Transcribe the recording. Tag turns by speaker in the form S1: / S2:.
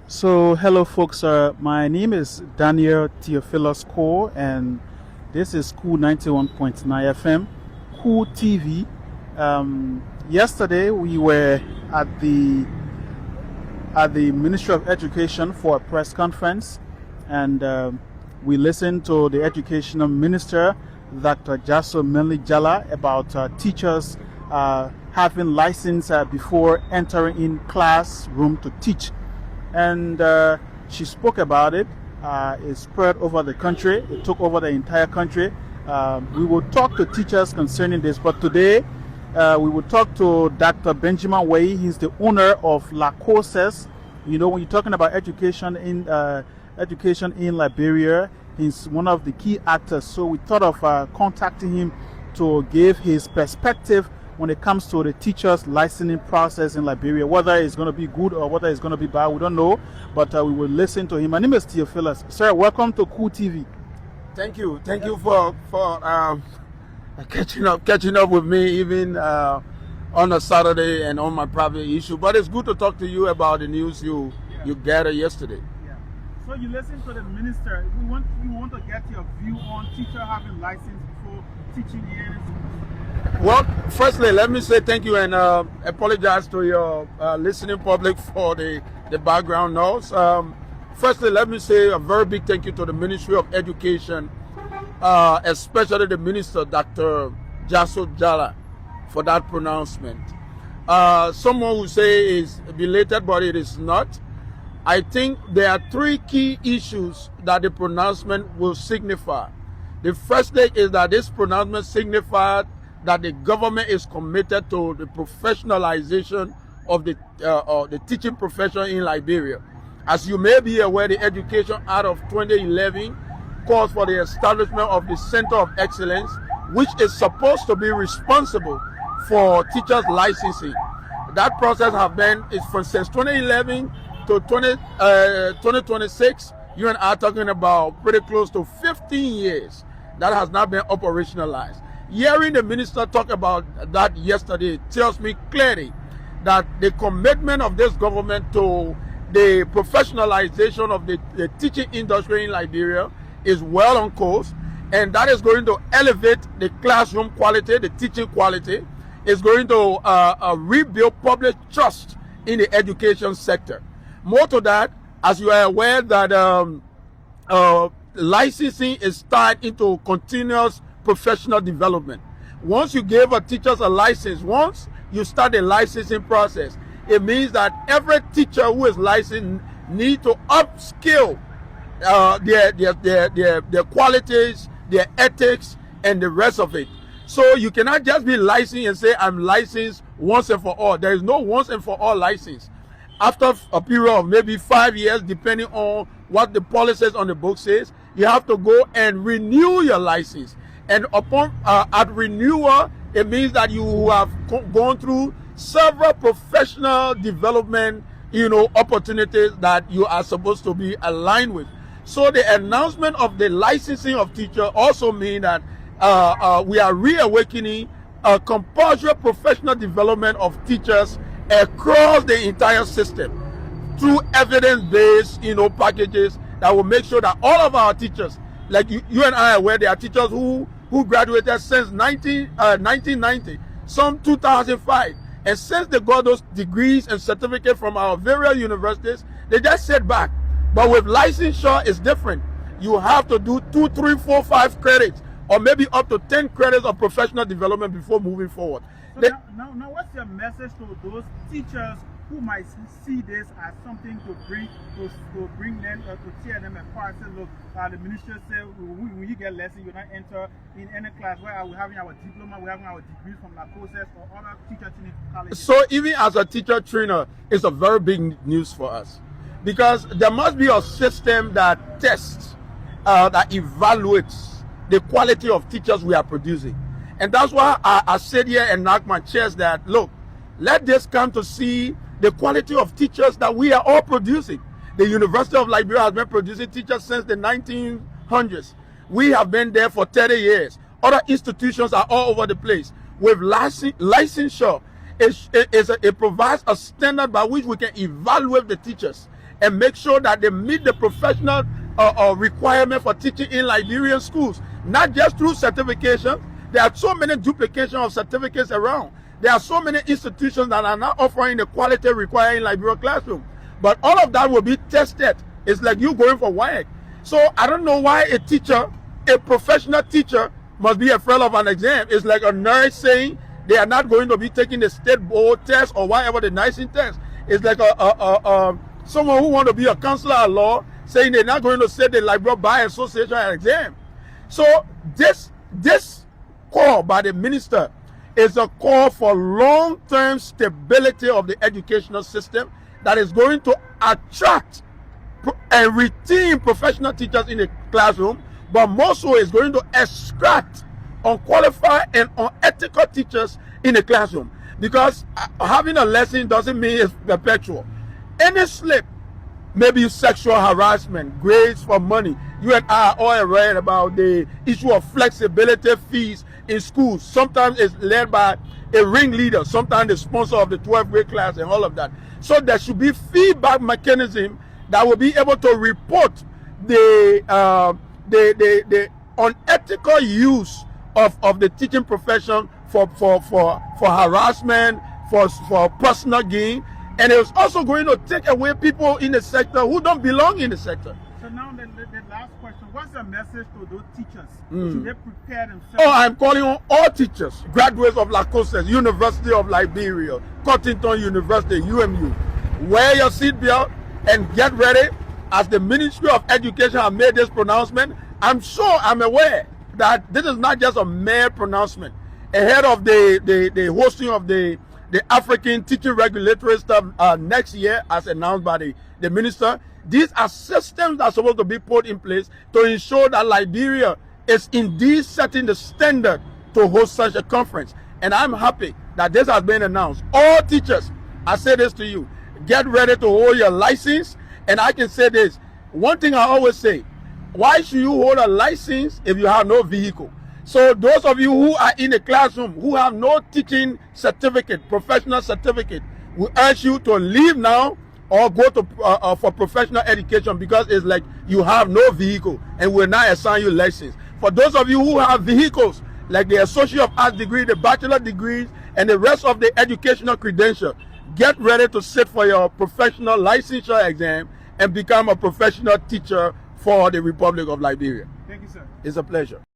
S1: So, hello, folks. My name is Daniel Theophilus Core, and this is Cool 91.9 FM, Cool TV. Yesterday, we were at the Ministry of Education for a press conference, and we listened to the Educational Minister, Dr. Jaso Menli Jala, about teachers having license before entering in classroom to teach. And she spoke about it. It spread over the country. It took over the entire country. We will talk to teachers concerning this, but today we will talk to Dr. Benjamin Way. He's the owner of La Courses. You know, when you're talking about education in Liberia, he's one of the key actors. So we thought of contacting him to give his perspective when it comes to the teachers' licensing process in Liberia. Whether it's going to be good or whether it's going to be bad, we don't know. But we will listen to him. My name is Theophilus. Sir, welcome to Cool TV.
S2: Thank you for catching up with me even on a Saturday and on my private issue. But it's good to talk to you about the news you gathered yesterday.
S1: Yeah. So you listen to the minister. We want to get your view on teacher having license before teaching years.
S2: Well, firstly, let me say thank you and apologize to your listening public for the background noise. Firstly, let me say a very big thank you to the Ministry of Education, especially the Minister, Dr. Jaso Jala, for that pronouncement. Someone will say is belated, but it is not. I think there are three key issues that the pronouncement will signify. The first thing is that this pronouncement signified that the government is committed to the professionalization of the teaching profession in Liberia. As you may be aware, the Education Act of 2011 calls for the establishment of the Center of Excellence, which is supposed to be responsible for teachers' licensing. That process since 2011 to 2026. You and I are talking about pretty close to 15 years that has not been operationalized. Hearing the minister talk about that yesterday tells me clearly that the commitment of this government to the professionalization of the teaching industry in Liberia is well on course, and that is going to elevate the classroom quality, the teaching quality. It's going to rebuild public trust in the education sector. More to that, as you are aware that licensing is tied into continuous professional development. Once you give a teacher a license, once you start the licensing process, it means that every teacher who is licensed need to upskill their qualities, their ethics, and the rest of it. So you cannot just be licensed and say, I'm licensed once and for all. There is no once and for all license. After a period of maybe 5 years, depending on what the policies on the book says, you have to go and renew your license. And upon at renewal, it means that you have gone through several professional development, opportunities that you are supposed to be aligned with. So the announcement of the licensing of teachers also means that we are reawakening a compulsory professional development of teachers across the entire system through evidence-based, packages that will make sure that all of our teachers, like you and I are aware, there are teachers who graduated since 1990, some 2005. And since they got those degrees and certificates from our various universities, they just sit back. But with licensure, it's different. You have to do 2, 3, 4, 5 credits, or maybe up to 10 credits of professional development before moving forward.
S1: So now what's your message to those teachers who might see this as something to bring them, to tear them apart? Say, look, the minister said, when you get lessons, you're not enter in any class where we're having our diploma, we're having our degrees from La Courses or other teacher training colleges.
S2: So even as a teacher trainer, it's a very big news for us, because there must be a system that tests, that evaluates the quality of teachers we are producing. And that's why I said here and knock my chest that, look, let this come to see the quality of teachers that we are all producing. The University of Liberia has been producing teachers since the 1900s. We have been there for 30 years. Other institutions are all over the place. With licensure, it provides a standard by which we can evaluate the teachers. and make sure that they meet the professional requirement for teaching in Liberian schools, not just through certification. There are so many duplication of certificates around. There are so many institutions that are not offering the quality required in Liberian classroom. But all of that will be tested. It's like you going for WAEC. So I don't know why a teacher, a professional teacher, must be afraid of an exam. It's like a nurse saying they are not going to be taking the state board test or whatever the nursing test. It's like someone who want to be a counselor at law saying they're not going to set the Liberia Bar Association exam. So this call by the minister is a call for long-term stability of the educational system that is going to attract and retain professional teachers in the classroom, but more so is going to extract unqualified and unethical teachers in the classroom. Because having a lesson doesn't mean it's perpetual. Any slip, maybe sexual harassment, grades for money. You and I are all read about the issue of flexibility fees in schools. Sometimes it's led by a ringleader, sometimes the sponsor of the 12th grade class and all of that. So there should be feedback mechanism that will be able to report the unethical use of the teaching profession for harassment, for personal gain. And it's also going to take away people in the sector who don't belong in the sector.
S1: So now the last question, what's the message to those teachers? Should they prepare themselves?
S2: Oh, I'm calling on all teachers, graduates of Lacoste, University of Liberia, Cottington University, UMU. Wear your seatbelt and get ready. As the Ministry of Education has made this pronouncement, I'm aware that this is not just a mere pronouncement. Ahead of the hosting of the African teaching regulatory stuff next year, as announced by the minister, these are systems that are supposed to be put in place to ensure that Liberia is indeed setting the standard to host such a conference. And I'm happy that this has been announced. All teachers, I say this to you, get ready to hold your license. And I can say this, one thing I always say, why should you hold a license if you have no vehicle? So those of you who are in the classroom, who have no teaching certificate, professional certificate, we urge you to leave now or go to for professional education, because it's like you have no vehicle and we'll not assign you license. For those of you who have vehicles, like the Associate of Arts degree, the bachelor degrees, and the rest of the educational credential, get ready to sit for your professional licensure exam and become a professional teacher for the Republic of Liberia.
S1: Thank you, sir.
S2: It's a pleasure.